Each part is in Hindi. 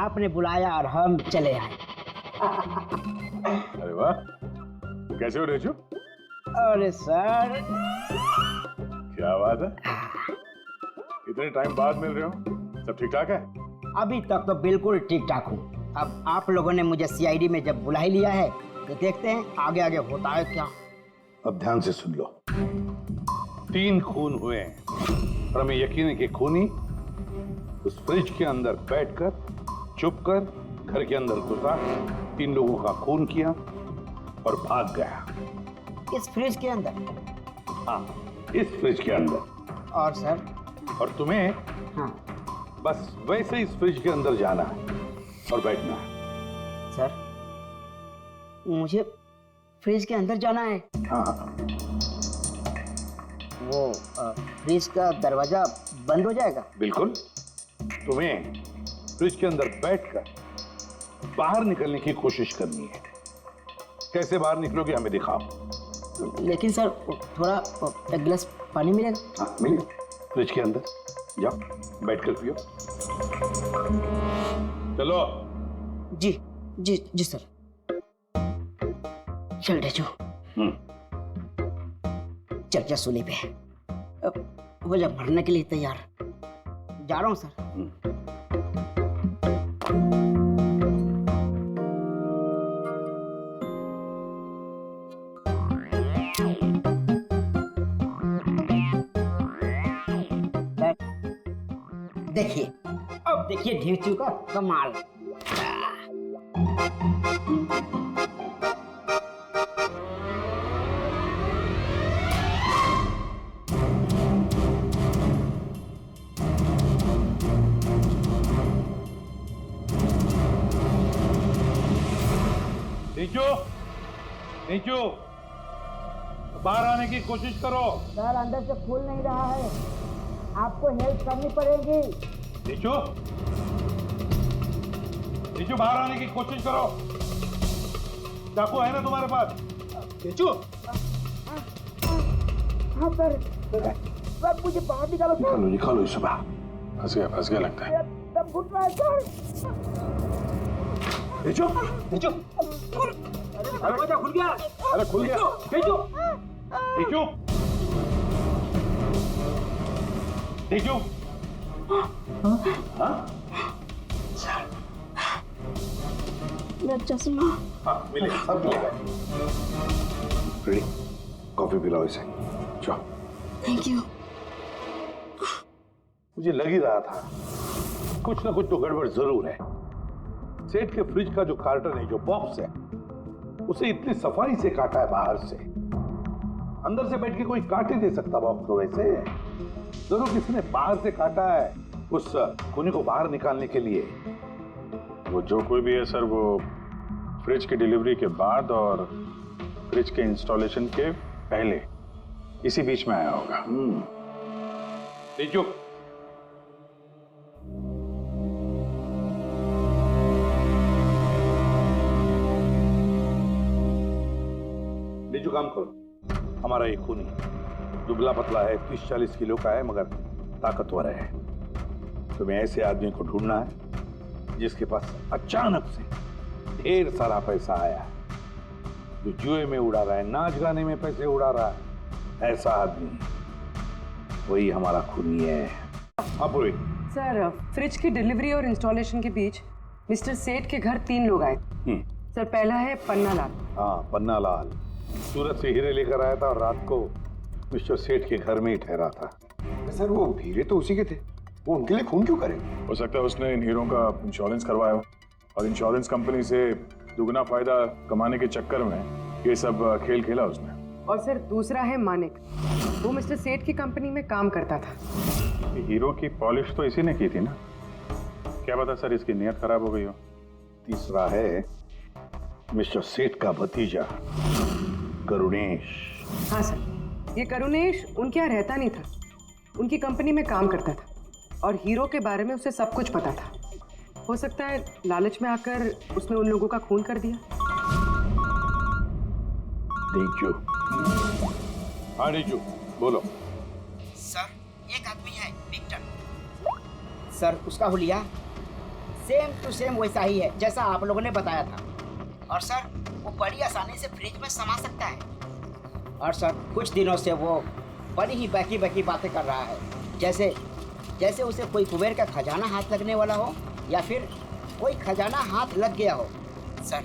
आपने बुलाया और हम चले आए। अरे वाह, कैसे हो रेजू? अरे सर, क्या बात है, इतने टाइम बाद मिल रहे हो, सब ठीक ठाक है? अभी तक तो बिल्कुल ठीक ठाक हूँ। अब आप लोगों ने मुझे सीआईडी में जब बुला ही लिया है तो देखते हैं आगे आगे होता है क्या। अब ध्यान से सुन लो। 3 खून हुए हैं और हमें यकीन है कि खूनी उस फ्रिज के अंदर बैठकर चुप कर घर के अंदर घुसा, 3 लोगों का खून किया और भाग गया। इस फ्रिज के अंदर? हाँ, इस फ्रिज के अंदर। और सर? और तुम्हें हाँ बस वैसे इस फ्रिज के अंदर जाना है और बैठना है। सर, मुझे फ्रिज के अंदर जाना है? हाँ, वो फ्रिज का दरवाजा बंद हो जाएगा? बिल्कुल। तुम्हें फ्रिज के अंदर बैठकर बाहर निकलने की कोशिश करनी है। कैसे बाहर निकलोगे हमें दिखाओ। लेकिन सर थोड़ा एक गिलास पानी मिलेगा? हाँ मिलेगा, फ्रिज के अंदर जाओ, बैठकर पियो। चलो। जी जी जी सर। चल रेजू, चल जा सूली पे। अब हो जा मरने के लिए तैयार। जा रहा हूँ सर। देखिए, अब देखिए ढीचू का कमाल। नीचू, नीचू, बाहर आने की कोशिश करो। सर अंदर से खुल नहीं रहा है, आपको हेल्प करनी पड़ेगी। नीचू, नीचू बाहर आने की कोशिश करो। चाकू है ना तुम्हारे पास? नीचू। हाँ सर, सर मुझे बाहर निकालो सर। निकालो इसे बाहर। फंस गया लगता है। सब घुट रहा है सर। नीचू, नीचू, दरवाजा खुल गया। अरे खुल गया। नीचू, नीचू, नीचू। हाँ? मेरा चश्मा। हाँ मिलेगा, सब मिलेगा। रेडी, कॉफी पिलाओ इसे। जाओ। Thank you. मुझे लग ही रहा था कुछ ना कुछ तो गड़बड़ जरूर है। सेठ के फ्रिज का जो कार्टन है, जो बॉक्स है, उसे इतनी सफाई से काटा है बाहर से। अंदर से बैठ के कोई काट ही दे सकता बॉक्स को वैसे। जरूर किसी ने बाहर से काटा है उस खूनी को बाहर निकालने के लिए। वो जो कोई भी है सर, वो फ्रिज की डिलीवरी के बाद और फ्रिज के इंस्टॉलेशन के पहले इसी बीच में आया होगा। नीचू, नीचू काम करो। हमारा ये खूनी दुबला पतला है, 30-40 किलो का है, मगर ताकतवर है। तुम्हें ऐसे आदमी को ढूंढना है जिसके पास अचानक से ढेर सारा पैसा आया है, जो जुए में उड़ा रहा है, नाच गाने में पैसे उड़ा रहा है। ऐसा आदमी वही हमारा खूनी है। अब बोलिए। सर, फ्रिज की डिलीवरी और इंस्टॉलेशन के बीच मिस्टर सेठ के घर 3 लोग आए। सर, पहला है पन्ना लाल। हाँ, पन्ना लाल सूरत से हीरे लेकर आया था और रात को मिस्टर सेठ के घर में ही ठहरा था। सर वो हीरे तो उसी के थे, वो उनके लिए खून क्यों करे? हो सकता है उसने इन हीरों का इंश्योरेंस करवाया हो और इंश्योरेंस कंपनी से दुगना फायदा कमाने के चक्कर में ये सब खेल खेला उसने। और सर दूसरा है मानिक, वो मिस्टर सेठ की कंपनी में काम करता था। हीरो की पॉलिश तो इसी ने की थी ना, क्या पता सर इसकी नीयत खराब हो गई हो। तीसरा है मिस्टर सेठ का भतीजा करुणेश। हाँ सर, ये करुणेश उनके यहाँ रहता नहीं था, उनकी कंपनी में काम करता था और हीरो के बारे में उसे सब कुछ पता था। हो सकता है लालच में आकर उसने उन लोगों का खून कर दिया। नीचू, हाँ नीचू बोलो। सर, एक आदमी है विक्टर। सर, उसका हुलिया सेम टू सेम वैसा ही है जैसा आप लोगों ने बताया था। और सर वो बड़ी आसानी से फ्रिज में समा सकता है। और सर कुछ दिनों से वो बड़ी ही बहकी बहकी बातें कर रहा है, जैसे उसे कोई कुबेर का खजाना हाथ लगने वाला हो या फिर कोई खजाना हाथ लग गया हो। सर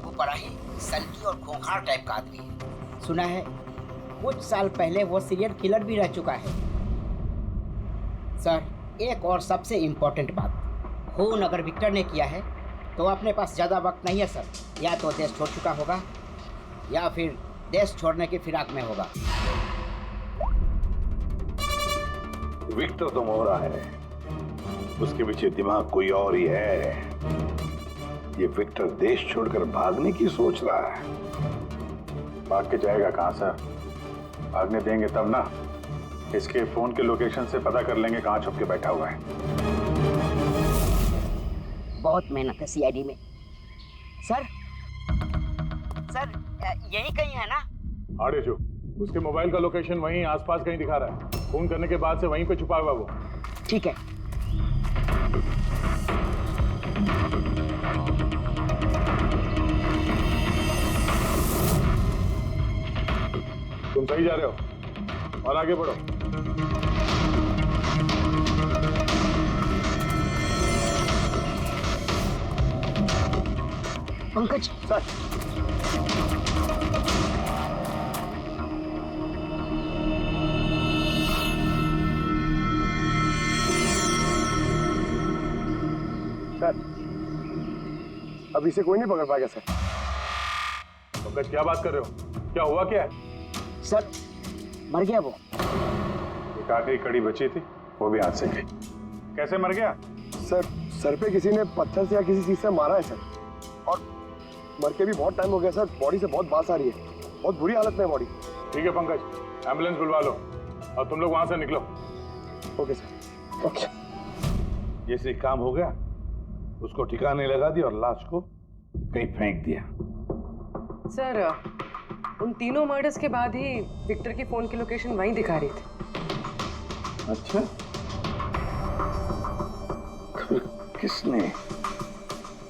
वो बड़ा ही सनकी और खूंखार टाइप का आदमी है। सुना है कुछ साल पहले वो सीरियल किलर भी रह चुका है। सर एक और सबसे इम्पोर्टेंट बात, खून अगर विक्टर ने किया है तो अपने पास ज़्यादा वक्त नहीं है सर। या तो देश छोड़ चुका होगा या फिर देश छोड़ने की फिराक में होगा। विक्टर तो मोहरा है, उसके पीछे दिमाग कोई और ही है। ये विक्टर देश छोड़कर भागने की सोच रहा है। भाग के जाएगा कहाँ सर? भागने देंगे तब ना। इसके फोन के लोकेशन से पता कर लेंगे कहाँ छुप के बैठा हुआ है। बहुत मेहनत है सीआईडी में। सर यही कहीं है ना? हाँ रेजू, उसके मोबाइल का लोकेशन वहीं आसपास कहीं दिखा रहा है। फोन करने के बाद से वहीं पे छुपा हुआ वो। ठीक है। तुम सही जा रहे हो और आगे बढ़ो। पंकज सर अभी से कोई नहीं पकड़ पाएगा सर। पंकज क्या बात कर रहे हो? क्या हुआ क्या है? सर मर गया वो। एक आखिरी कड़ी बची थी, वो भी हाथ से गई। कैसे मर गया? सर पे किसी ने पत्थर से या किसी चीज से मारा है सर, और मर के भी बहुत टाइम हो गया सर। बॉडी से बहुत बास आ रही है, बहुत बुरी हालत में है बॉडी। ठीक है पंकज, एम्बुलेंस बुलवा लो और तुम लोग वहां से निकलो। Okay sir. ओके। जैसे काम हो गया उसको ठिकाने लगा दिया और लाश को कहीं फेंक दिया। सर उन तीनों मर्डर्स के बाद ही विक्टर की फोन की लोकेशन वहीं दिखा रही थी। अच्छा,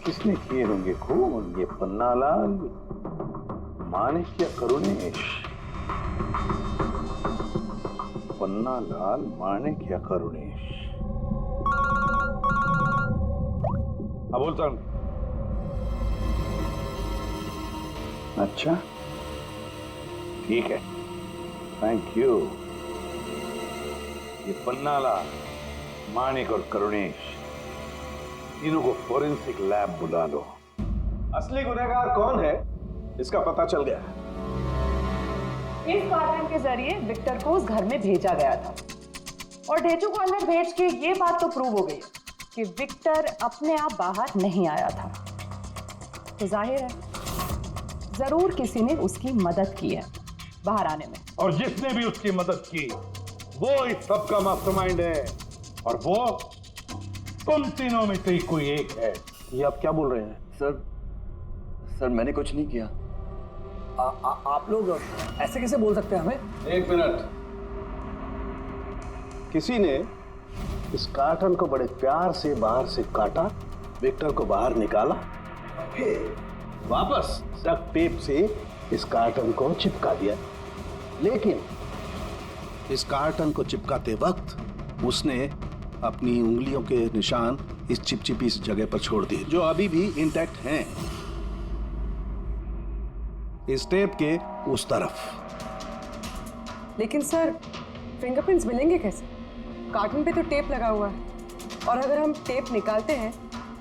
किसने किए होंगे खून? ये पन्नालाल, माणिक या करुणेश? पन्नालाल, माणिक या करुणेश? हाँ बोलता हूँ। अच्छा ठीक है, थैंक यू। ये पन्नालाल, माणिक और करुणेश, तीनों को फोरेंसिक लैब बुला लो। असली गुनहगार कौन है इसका पता चल गया। इस कार्टन के जरिए विक्टर को उस घर में भेजा गया था और ढेचू को अंदर भेज के ये बात तो प्रूव हो गई कि विक्टर अपने आप बाहर नहीं आया था। तो जाहिर है जरूर किसी ने उसकी मदद की है बाहर आने में। और जिसने भी उसकी मदद की वो इस सब का मास्टरमाइंड है, और वो तुम तीनों में से ही कोई एक है। ये आप क्या बोल रहे हैं? सर मैंने कुछ नहीं किया। आप लोग ऐसे कैसे बोल सकते हैं हमें? एक मिनट। किसी ने इस कार्टन को बड़े प्यार से बाहर से काटा, विक्टर को बाहर निकाला, फिर वापस डक्ट टेप से इस कार्टन को चिपका दिया। लेकिन इस कार्टन को चिपकाते वक्त उसने अपनी उंगलियों के निशान इस चिपचिपी इस जगह पर छोड़ दिए, जो अभी भी इंटैक्ट हैं, इस टेप के उस तरफ। लेकिन सर फिंगरप्रिंट्स मिलेंगे कैसे? कार्टन पे तो टेप लगा हुआ है, और अगर हम टेप निकालते हैं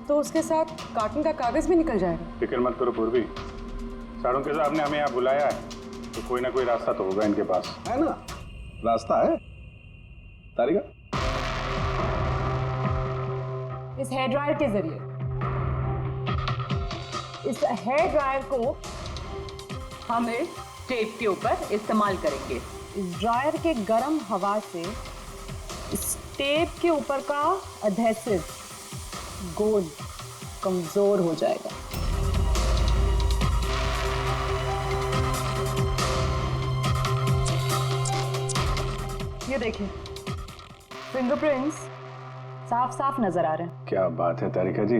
तो उसके साथ कार्टन का कागज भी निकल जाएगा। फिक्र मत करो पूर्वी, साड़ुंके साहब ने हमें यहाँ बुलाया है तो कोई ना कोई रास्ता तो होगा इनके पास। है ना? रास्ता है तारिका। इस हेयर ड्रायर के जरिए इस हेयर ड्रायर को हम इस टेप के ऊपर इस्तेमाल करेंगे। इस ड्रायर के गर्म हवा से इस टेप के ऊपर का एडहेसिव गोंद कमजोर हो जाएगा। ये देखिए, फिंगरप्रिंट्स साफ साफ नजर आ रहे हैं। क्या बात है तारिका जी,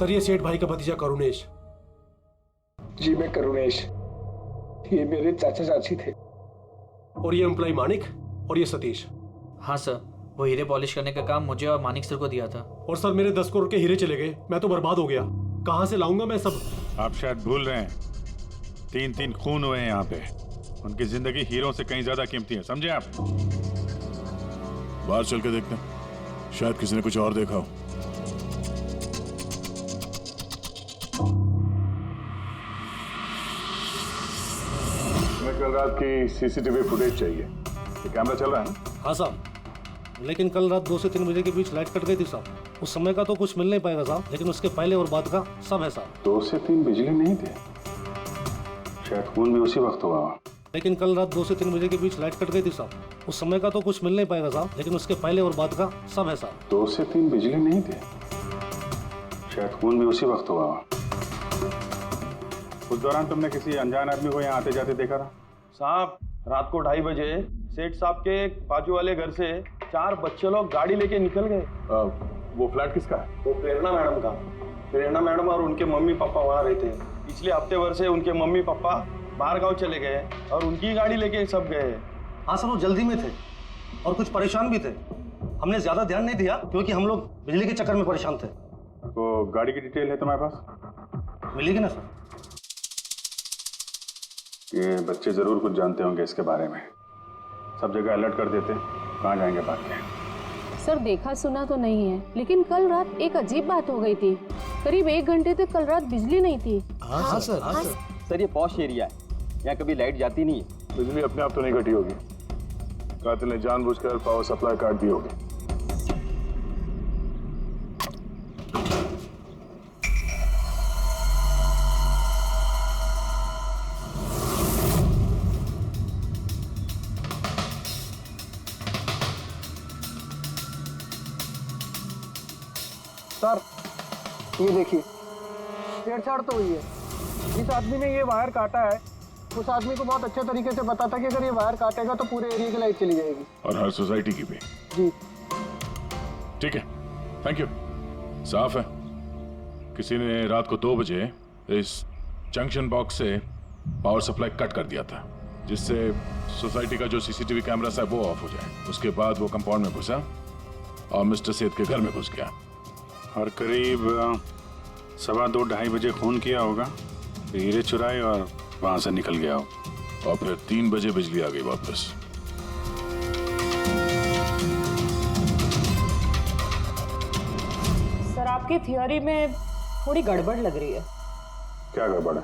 सर, ये सेठ भाई का भतीजा करुणेश। जी मैं करुणेश, ये मेरे चाचा चाची थे। और ये एम्प्लॉय मानिक और ये सतीश। हाँ सर, वो हीरे पॉलिश करने का काम मुझे और मानिक सर को दिया था। और सर मेरे 10 करोड़ के हीरे चले गए, मैं तो बर्बाद हो गया। कहाँ से लाऊंगा मैं सब? आप शायद भूल रहे हैं, 3 खून हुए हैं यहाँ पे। उनकी जिंदगी हीरों से कहीं ज्यादा कीमती है, समझे आप? बाहर चल के देखते हैं, शायद किसी ने कुछ और देखा हो। हमें कल रात की सीसीटीवी फुटेज चाहिए। ये कैमरा चल रहा है ना? हाँ साहब, लेकिन कल रात 2 से 3 बजे के बीच लाइट कट गई थी साहब। उस समय का तो कुछ मिल नहीं पाएगा साहब, लेकिन उसके पहले और बाद का सब है साहब। 2 से 3 बिजली नहीं थे, शायद खून भी उसी वक्त हुआ। लेकिन कल रात 2 से 3 बजे के बीच लाइट कट गई थी साहब। उस समय का तो कुछ मिल नहीं पाएगा साहब, लेकिन उसके पहले और बाद का सब है साहब। 2 से 3 बिजली नहीं थे, शायद खून भी उसी वक्त हुआ। उस दौरान तुमने किसी अनजान आदमी को यहाँ आते जाते देखा था? साहब, रात को 2:30 बजे सेठ साहब के बाजू वाले घर से 4 बच्चे लोग गाड़ी लेके निकल गए। वो फ्लैट किसका है? वो प्रेरणा मैडम का। प्रेरणा मैडम और उनके मम्मी पापा वहाँ रहते हैं। पिछले हफ्ते भर से उनके मम्मी पापा बाहर गाँव चले गए और उनकी गाड़ी लेके सब गए। हाँ सर, वो जल्दी में थे और कुछ परेशान भी थे। हमने ज्यादा ध्यान नहीं दिया क्योंकि हम लोग बिजली के चक्कर में परेशान थे। वो गाड़ी की डिटेल है तुम्हारे पास? मिलेगी ना सर? ये बच्चे जरूर कुछ जानते होंगे इसके बारे में। सब जगह अलर्ट कर देते, कहाँ जाएंगे भाग के। सर, देखा सुना तो नहीं है, लेकिन कल रात एक अजीब बात हो गई थी। करीब 1 घंटे तक कल रात बिजली नहीं थी। हाँ सर। सर, ये पॉश एरिया है, यहाँ कभी लाइट जाती नहीं है। बिजली अपने आप तो नहीं घटी होगी, कातिल ने जानबूझकर पावर सप्लाई काट दी होगी। सर, ये देखिए, छेड़छाड़ तो हुई है। जिस आदमी ने ये वायर काटा है, उस आदमी को बहुत अच्छे तरीके से पता था कि अगर ये वायर काटेगा तो पूरे एरिया की लाइट चली जाएगी। और हर सोसाइटी की भी। जी ठीक है, थैंक यू। साफ है, किसी ने रात को 2 बजे इस जंक्शन बॉक्स से पावर सप्लाई कट कर दिया था, जिससे सोसाइटी का जो सीसीटीवी कैमरा है वो ऑफ हो जाए। उसके बाद वो कंपाउंड में घुसा और मिस्टर सेठ के घर में घुस गया। और करीब 2:15-2:30 बजे खून किया होगा, हीरे चुराए और वहां से निकल गया हो। और फिर 3 बजे बिजली आ गई वापस। सर, आपकी थियोरी में थोड़ी गड़बड़ लग रही है। क्या गड़बड़ है?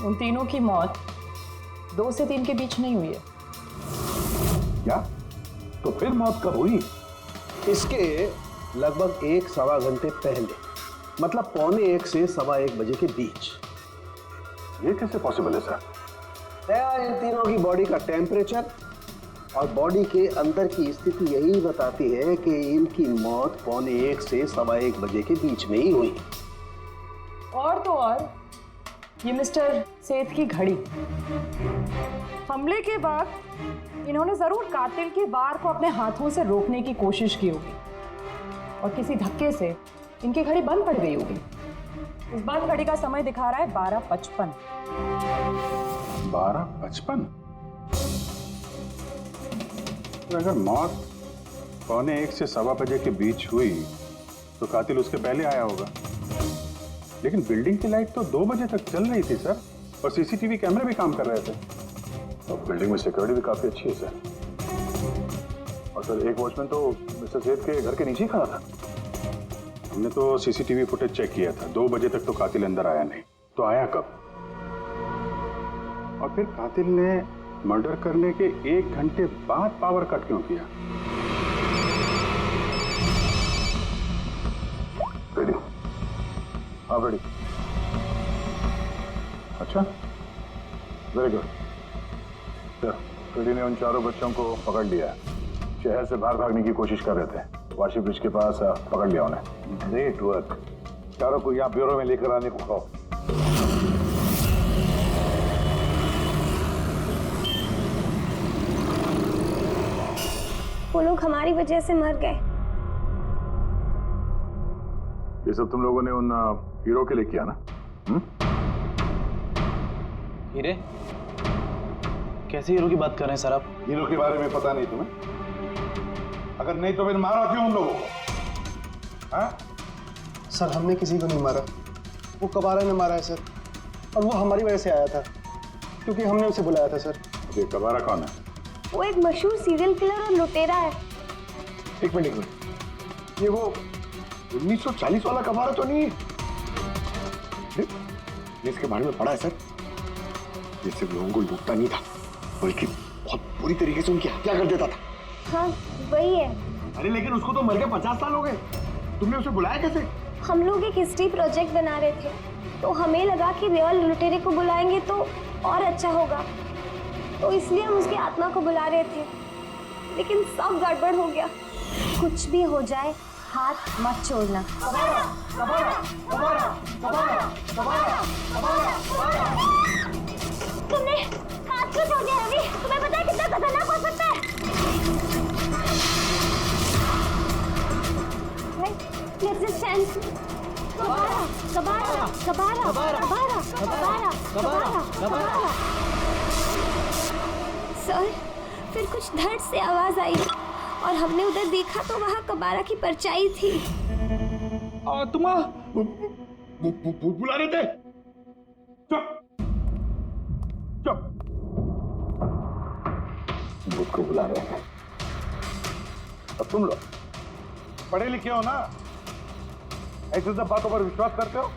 उन तीनों की मौत 2 से 3 के बीच नहीं हुई है। क्या? तो फिर मौत कब हुई? इसके लगभग 1-1.25 घंटे पहले, मतलब 1:45 से 1:15 बजे के बीच। ये कैसे पॉसिबल है सर? इन तीनों की बॉडी का टेम्परेचर और बॉडी के अंदर की स्थिति यही बताती है कि इनकी मौत 1:45 से 1:15 बजे के बीच में ही हुई। और तो और ये मिस्टर सेठ की घड़ी। हमले के बाद इन्होंने जरूर कातिल के वार को अपने हाथों से रोकने की कोशिश की होगी और किसी धक्के से इनकी घड़ी बंद पड़ गई होगी। इस बंद घड़ी का समय दिखा रहा है 12:55। 12:55? तो अगर मौत 1:45 से 1:15 बजे के बीच हुई तो कातिल उसके पहले आया होगा। लेकिन बिल्डिंग की लाइट तो 2 बजे तक चल रही थी सर, और सीसीटीवी कैमरे भी काम कर रहे थे। और बिल्डिंग में सिक्योरिटी भी काफी अच्छी है सर। और सर, एक वॉचमैन तो मिस्टर सेठ के घर के नीचे ही खड़ा था। हमने तो सीसीटीवी फुटेज चेक किया था, 2 बजे तक तो कातिल अंदर आया नहीं। तो आया कब? और फिर कातिल ने मर्डर करने के 1 घंटे बाद पावर कट क्यों किया? रेडी? हाँ रेडी। अच्छा, वेरी गुड। रेडी ने उन 4 बच्चों को पकड़ लिया है। शहर से बाहर भागने की कोशिश कर रहे थे, वाशी ब्रिज के पास पकड़ लिया उन्हें। Great work. चारों को यहाँ ब्यूरो में लेकर आने को कहो। वो लोग हमारी वजह से मर गए। ये सब तुम लोगों ने उन हीरो के लिए किया ना? हीरे? कैसे हीरो की बात कर रहे हैं सर आप? हीरो के बारे में पता नहीं तुम्हें? अगर नहीं तो फिर मारा क्यों उन लोगों को? हाँ? सर हमने किसी को नहीं मारा, वो कबारा ने मारा है सर, और वो हमारी वजह से आया था क्योंकि हमने उसे बुलाया था सर। ये कबारा कौन है? वो एक मशहूर सीरियल किलर और लुटेरा है। एक मिनट, ये वो 1940 वाला कबारा तो नहीं है? इसके बारे में पढ़ा है सर। ये सिर्फ लोगों को लूटता नहीं था, बल्कि बहुत बुरी तरीके से उनकी हत्या कर देता था। हाँ वही है। अरे लेकिन उसको तो मर के 50 साल हो गए, तुमने उसे बुलाया कैसे? हम लोग एक हिस्ट्री प्रोजेक्ट बना रहे थे, तो हमें लगा कि रियल लुटेरे को बुलाएंगे तो और अच्छा होगा, तो इसलिए हम उसकी आत्मा को बुला रहे थे, लेकिन सब गड़बड़ हो गया। कुछ भी हो जाए हाथ मत छोड़ना। कबारा, कबारा, कबारा, कबारा, कबारा, कबारा, कबारा। तुमने हाथ क्यों छोड़ दिया रवि? तुम्हें पता है कितना खतरनाक हो सकता है? Let's just chance. कबारा, कबारा, कबारा, कबारा, कबारा, कबारा, कबारा। सर, फिर कुछ धड़ से आवाज आई और हमने उधर देखा तो वहाँ कबारा की परछाई थी। आत्मा बुला रहे थे। चुप चुप, बुद्ध को बुला रहे हैं। अब तुम लोग पढ़े लिखे हो ना, ऐसे सब बातों पर विश्वास करते हो?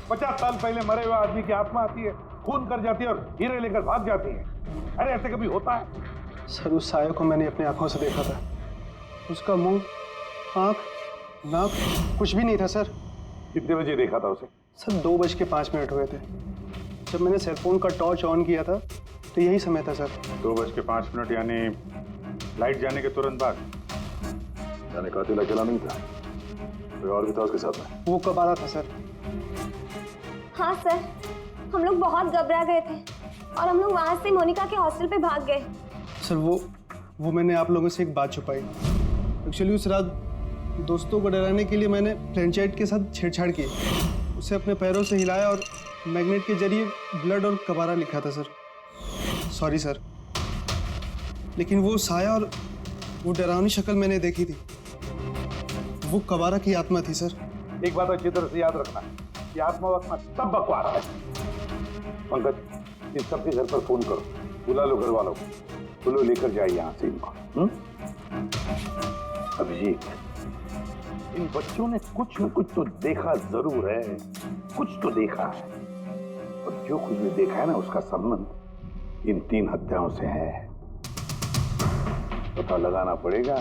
50 साल पहले मरे हुए आदमी की आत्मा आती है, खून कर जाती है और हीरे लेकर भाग जाती है। अरे ऐसे कभी होता है? सर उस साये को मैंने अपनी आंखों से देखा था, उसका मुंह, आंख, नाक कुछ भी नहीं था सर। कितने बजे देखा था उसे? सर 2:05 हुए थे। जब मैंने सेलफोन का टॉर्च ऑन किया था तो यही समय था सर। 2:05 यानी लाइट जाने के तुरंत बाद? जाने कातिल अकेला नहीं था, कोई और भी था उसके साथ में? वो कबारा था सर। हाँ सर, हम लोग बहुत घबरा गए थे और हम लोग वहाँ से मोनिका के हॉस्टल पे भाग गए। सर वो मैंने आप लोगों से एक बात छुपाई। एक्चुअली उस रात दोस्तों को डराने के लिए मैंने फ्रेंचाइट के साथ छेड़छाड़ की, उसे अपने पैरों से हिलाया और मैग्नेट के जरिए ब्लड और कबारा लिखा था सर। सॉरी सर, लेकिन वो साया और वो डरावनी शक्ल मैंने देखी थी, वो कबारा की आत्मा थी सर। एक बात अच्छी तरह से याद रखना, ये आत्मा वात्मा सब बकवास है। पंकज, इस सबके घर पर फोन करो, बुला लो घर वालों को, बोलो लेकर जाए यहाँ से इनको। अभिजीत, इन बच्चों ने कुछ न कुछ तो देखा जरूर है, कुछ तो देखा है, और जो कुछ भी देखा है ना उसका संबंध इन 3 हत्याओं से है। पता लगाना पड़ेगा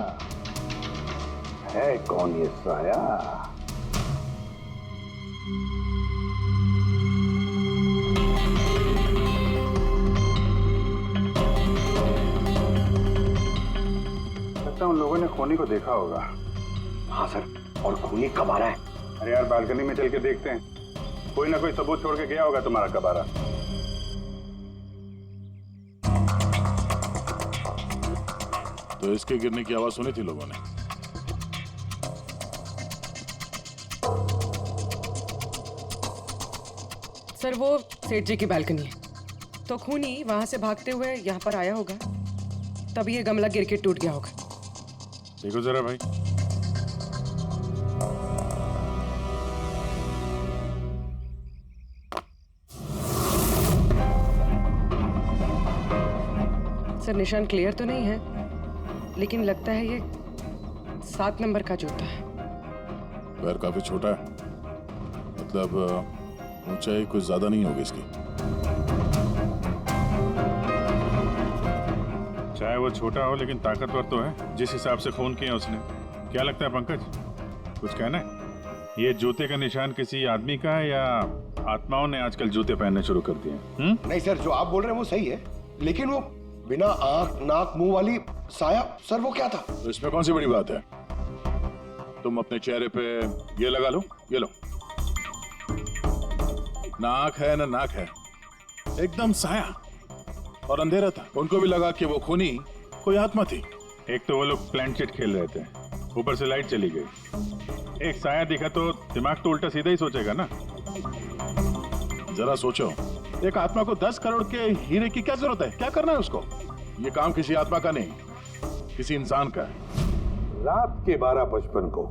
है कौन ये साया। लगता है उन लोगों ने खूनी को देखा होगा। हाँ सर, और खूनी कबारा है। अरे यार बालकनी में चल के देखते हैं, कोई ना कोई सबूत छोड़ के गया होगा तुम्हारा कबारा। तो इसके गिरने की आवाज सुनी थी लोगों ने? सर वो सेठ जी की बालकनी है, तो खूनी वहां से भागते हुए यहाँ पर आया होगा, तभी ये गमला गिर के टूट गया होगा। देखो जरा भाई, सर निशान क्लियर तो नहीं है, लेकिन लगता है ये 7 नंबर का जूता है। पैर काफी छोटा है, मतलब ऊंचाई कुछ ज्यादा नहीं होगी इसकी। चाहे वो छोटा हो लेकिन ताकतवर तो है, जिस हिसाब से खून किया उसने। क्या लगता है पंकज, कुछ कहना है? ये जूते का निशान किसी आदमी का है या आत्माओं ने आजकल जूते पहनने शुरू कर दिए? नहीं सर, जो आप बोल रहे हैं वो सही है, लेकिन वो बिना आंख नाक मुंह वाली साया, सर वो क्या था? तो इसमें कौन सी बड़ी बात है? तुम अपने चेहरे पे ये लगा लो, ये लो, ना आंख है ना नाक है, एकदम साया और अंधेरा था। उनको भी लगा कि वो खूनी कोई आत्मा थी। एक तो वो लोग प्लानचेट खेल रहे थे, ऊपर से लाइट चली गई, एक साया दिखा तो दिमाग तो उल्टा सीधा ही सोचेगा ना। जरा सोचो, एक आत्मा को 10 करोड़ के हीरे की क्या जरूरत है? क्या करना है उसको? ये काम किसी आत्मा का नहीं, किसी इंसान का है। रात के 12:55 को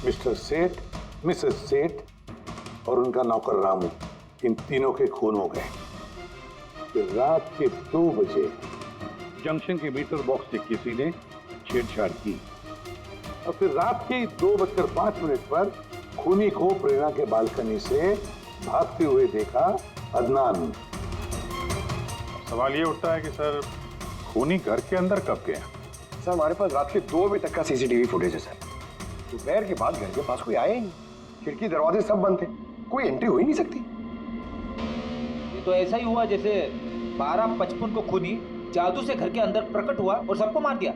मिस्टर सेठ, मिसेस सेठ और उनका नौकर रामू, इन तीनों के खून हो गए। फिर रात के 2 बजे जंक्शन के मीटर बॉक्स से किसी ने छेड़छाड़ की और फिर रात के 2:05 पर खूनी को प्रेरणा के बालकनी से भागते हुए देखा अदनान। सवाल ये उठता है कि सर खूनी घर के अंदर कब गया? सर हमारे पास रात के 2 बजे तक का सीसीटीवी फुटेज है सर। दोपहर के बाद घर के पास कोई आया ही नहीं, खिड़की दरवाजे सब बंद थे, कोई एंट्री हो ही नहीं सकती। ये तो ऐसा ही हुआ जैसे 12:55 को खूनी जादू से घर के अंदर प्रकट हुआ और सबको मार दिया।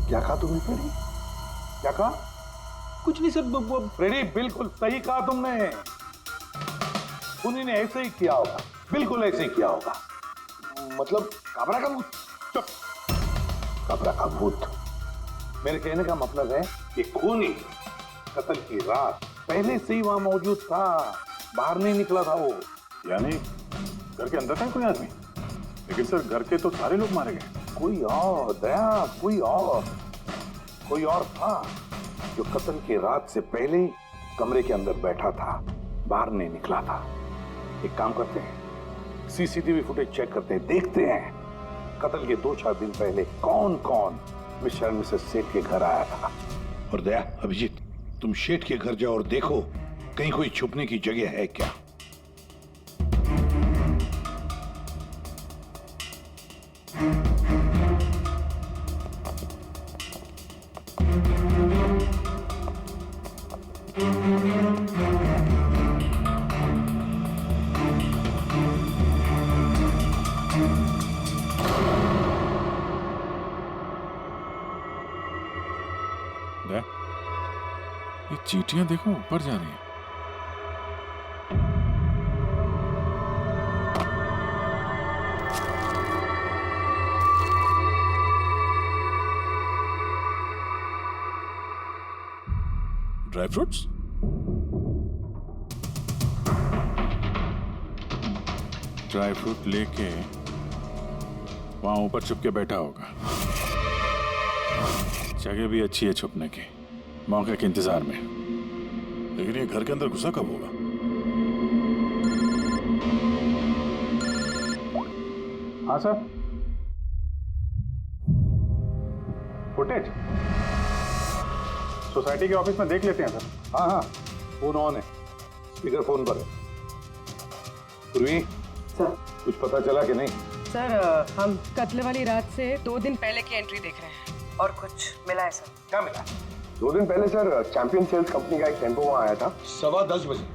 क्या कहा तुमने फ्रेडी? क्या कहा? कुछ नहीं सर। फ्रेडी बिल्कुल सही कहा तुमने। खूनी ने ऐसे ही किया होगा, बिल्कुल ऐसे ही किया होगा। मतलब काबरा का भूत? चुप। काबरा का भूत? मेरे कहने का मतलब है कि खूनी कत्ल की रात पहले से ही वहां मौजूद था, बाहर नहीं निकला था वो। यानी घर के अंदर था कोई आदमी? लेकिन सर घर के तो सारे लोग मारे गए। कोई और दया, कोई और था जो कत्ल की रात से पहले ही कमरे के अंदर बैठा था, बाहर नहीं निकला था। एक काम करते हैं, सीसीटीवी फुटेज चेक करते हैं, देखते हैं कत्ल के 2-4 दिन पहले कौन कौन मिस्टर मिसेस सेठ के घर आया था। और दया, अभिजीत, तुम सेठ के घर जाओ और देखो कहीं कोई छुपने की जगह है क्या। ये चींटियां देखो ऊपर जा रही हैं। Dry fruits? ड्राई फ्रूट लेके वहां ऊपर छुप के बैठा होगा। जगह भी अच्छी है छुपने की, मौके के इंतजार में। लेकिन ये घर के अंदर घुसा कब होगा? हाँ सर, फुटेज सोसाइटी के ऑफिस में देख लेते हैं सर। हाँ हाँ, फोन ऑन है, स्पीकर फोन पर है। पूर्वी सर, कुछ पता चला कि नहीं? सर हम कत्ल वाली रात से 2 दिन पहले की एंट्री देख रहे हैं और कुछ मिला है सर। क्या मिला? 2 दिन पहले सर चैंपियन सेल्स कंपनी का एक टेम्पो वहां आया था 10:15 बजे।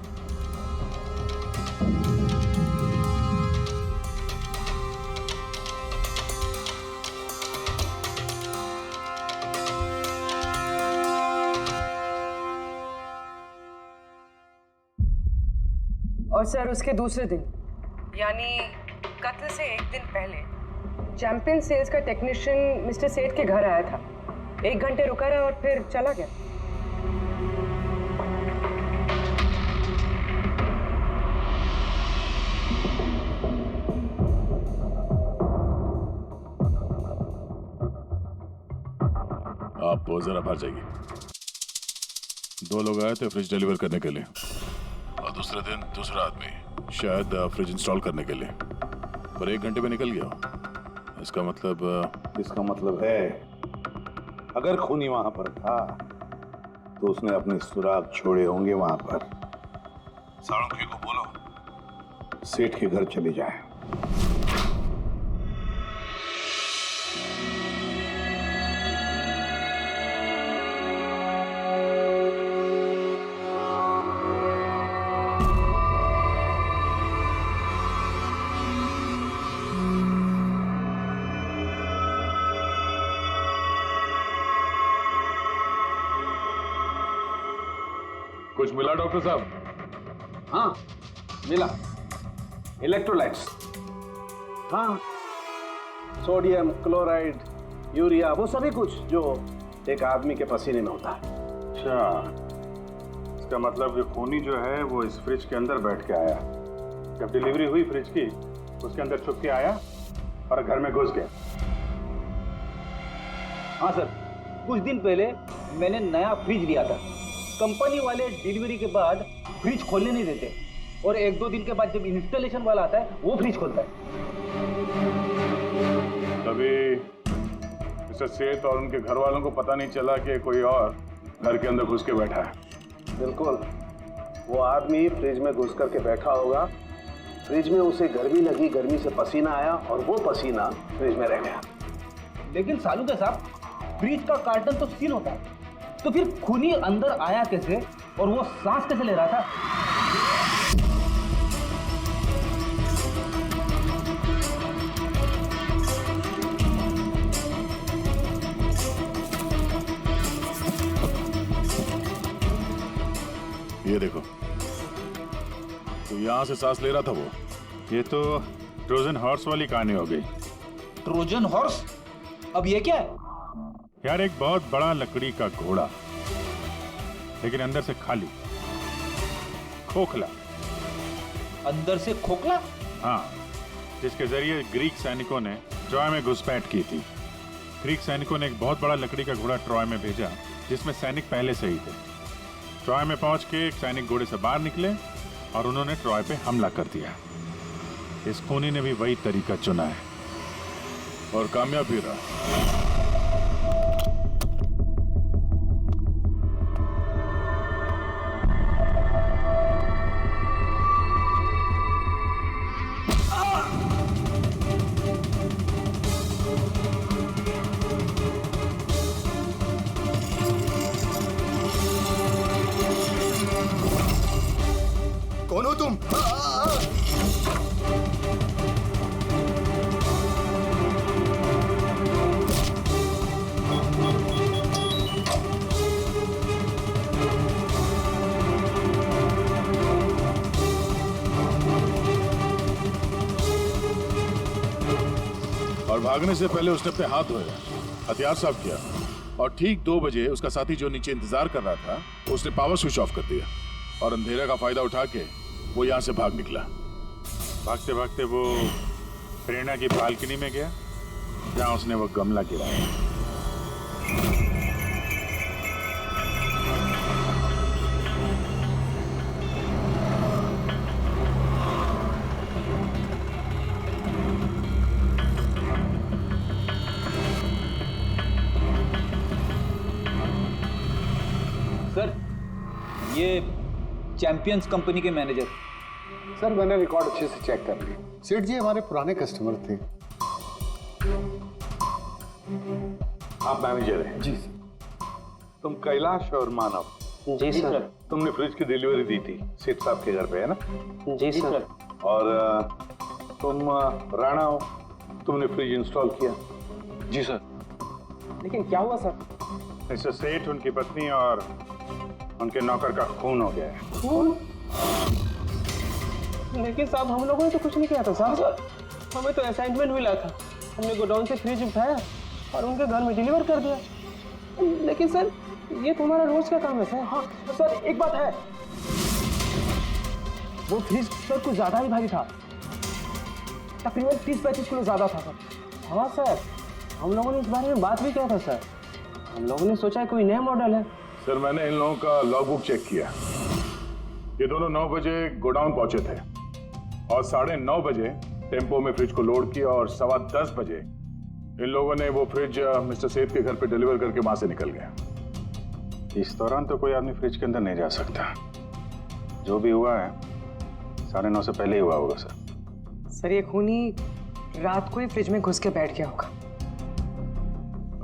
और सर उसके दूसरे दिन यानी कत्ल से 1 दिन पहले चैंपियन सेल्स का टेक्नीशियन मिस्टर सेठ के घर आया था। 1 घंटे रुका रहा और फिर चला गया। आप जरा बाहर जाइए। 2 लोग आए थे फ्रिज डिलीवर करने के लिए और दूसरे दिन दूसरा आदमी शायद फ्रिज इंस्टॉल करने के लिए, पर 1 घंटे में निकल गया। इसका मतलब है अगर खूनी वहां पर था तो उसने अपने सुराग छोड़े होंगे वहां पर। साळुंखे को बोलो सेठ के घर चले जाए। कुछ मिला डॉक्टर साहब? हाँ मिला, इलेक्ट्रोलाइट्स। हाँ, सोडियम क्लोराइड, यूरिया, वो सभी कुछ जो एक आदमी के पसीने में होता है। अच्छा, इसका मतलब ये खूनी जो है वो इस फ्रिज के अंदर बैठ के आया। जब डिलीवरी हुई फ्रिज की, उसके अंदर छुप के आया और घर में घुस गया। हाँ सर, कुछ दिन पहले मैंने नया फ्रिज लिया था। कंपनी वाले डिलीवरी के बाद फ्रिज खोलने नहीं देते और 1-2 दिन के बाद जब इंस्टॉलेशन वाला आता है वो फ्रिज खोलता है। तभी मिस्टर सेठ और उनके घर वालों को पता नहीं चला कि कोई और घर के अंदर घुस के बैठा है। बिल्कुल, वो आदमी फ्रिज में घुस करके बैठा होगा। फ्रिज में उसे गर्मी लगी, गर्मी से पसीना आया और वो पसीना फ्रिज में रह गया। लेकिन सालूका साहब, फ्रिज का कार्टन तो सील होता है, तो फिर खूनी अंदर आया कैसे और वो सांस कैसे ले रहा था? ये देखो, तो यहां से सांस ले रहा था वो। ये तो ट्रोजन हॉर्स वाली कहानी हो गई। Trojan horse? अब ये क्या है? यार, एक बहुत बड़ा लकड़ी का घोड़ा, लेकिन अंदर से खाली, खोखला। अंदर से खोखला? हाँ, जिसके जरिए ग्रीक सैनिकों ने ट्रॉय में घुसपैठ की थी। ग्रीक सैनिकों ने एक बहुत बड़ा लकड़ी का घोड़ा ट्रॉय में भेजा, जिसमें सैनिक पहले से ही थे। ट्रॉय में पहुंच के एक सैनिक घोड़े से बाहर निकले और उन्होंने ट्रॉय पे हमला कर दिया। इस खूनी ने भी वही तरीका चुना है और कामयाब भी रहा। कौन हो तुम? और भागने से पहले उसने अपने हाथ धोए, हथियार साफ किया और ठीक 2 बजे उसका साथी जो नीचे इंतजार कर रहा था, उसने पावर स्विच ऑफ कर दिया और अंधेरे का फायदा उठा के वो यहाँ से भाग निकला। भागते भागते वो प्रेरणा की बालकनी में गया, जहाँ उसने वो गमला गिराया। सर, ये चैंपियंस कंपनी के मैनेजर। सर, मैंने रिकॉर्ड अच्छे से चेक कर लिया। सेठ जी हमारे पुराने कस्टमर थे। आप मैनेजर हैं? जी सर। तुम कैलाश और मानव? जी सर। तुमने फ्रिज की डिलीवरी दी थी सेठ साहब के घर पे, है ना? जी सर। और तुम राणा हो, तुमने फ्रिज इंस्टॉल किया? जी सर। लेकिन क्या हुआ सर? मिस्टर सेठ, उनकी पत्नी और उनके नौकर का खून हो गया है। खून? लेकिन साहब, हम लोगों ने तो कुछ नहीं किया था साहब। हमें तो असाइनमेंट मिला था, हमने गोडाउन से फ्रिज उठाया और उनके घर में डिलीवर कर दिया। लेकिन सर, ये तुम्हारा रोज का काम है सर। हाँ सर, एक बात है, वो फ्रिज सर कुछ ज्यादा ही भारी था, तकरीबन 30-35 किलो ज्यादा था सर। हाँ सर, हम लोगों ने इस बारे में बात भी किया था सर। हम लोगों ने सोचा कोई नया मॉडल है। सर, मैंने इन लोगों का लॉगबुक चेक किया। ये दोनों 9 बजे गोडाउन पहुंचे थे और 9:30 बजे टेम्पो में फ्रिज को लोड किया और 10:15 बजे इन लोगों ने वो फ्रिज मिस्टर सेठ के घर पे डिलीवर करके वहां से निकल गए। इस दौरान तो कोई आदमी फ्रिज के अंदर नहीं जा सकता। जो भी हुआ है 9:30 से पहले ही हुआ होगा सर। सर, ये खूनी रात को ही फ्रिज में घुस के बैठ गया होगा।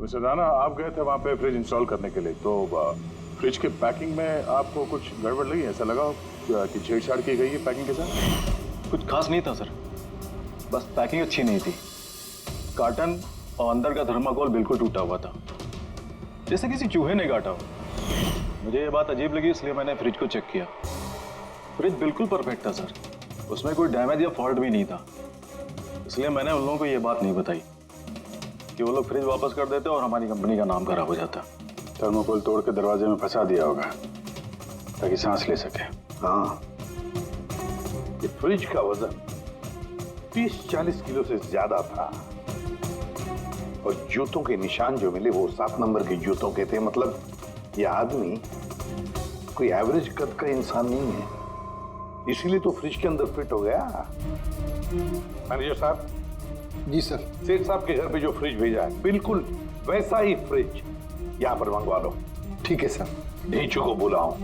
मिस्टर राणा, आप गए थे वहां पे फ्रिज इंस्टॉल करने के लिए, तो फ्रिज के पैकिंग में आपको कुछ गड़बड़ लगी? ऐसा लगा कि छेड़छाड़ की गई है पैकिंग के साथ? कुछ खास नहीं था सर, बस पैकिंग अच्छी नहीं थी। कार्टन और अंदर का थर्माकोल बिल्कुल टूटा हुआ था, जैसे किसी चूहे ने काटा हो। मुझे ये बात अजीब लगी, इसलिए मैंने फ्रिज को चेक किया। फ्रिज बिल्कुल परफेक्ट था सर, उसमें कोई डैमेज या फॉल्ट भी नहीं था। इसलिए मैंने उन लोगों को ये बात नहीं बताई कि वो लोग फ्रिज वापस कर देते और हमारी कंपनी का नाम खराब हो जाता। थर्मोकोल तोड़ के दरवाजे में फंसा दिया होगा ताकि सांस ले सके। हाँ, ये फ्रिज का वजन 30-40 किलो से ज्यादा था और जूतों के निशान जो मिले वो 7 नंबर के जूतों के थे। मतलब ये आदमी कोई एवरेज कद का इंसान नहीं है, इसीलिए तो फ्रिज के अंदर फिट हो गया। मैनेजर साहब। जी सर। सेठ साहब के घर पे जो फ्रिज भेजा है बिल्कुल वैसा ही फ्रिज यहाँ पर मंगवा लो। ठीक है सर। ढीचू को बुलाओ।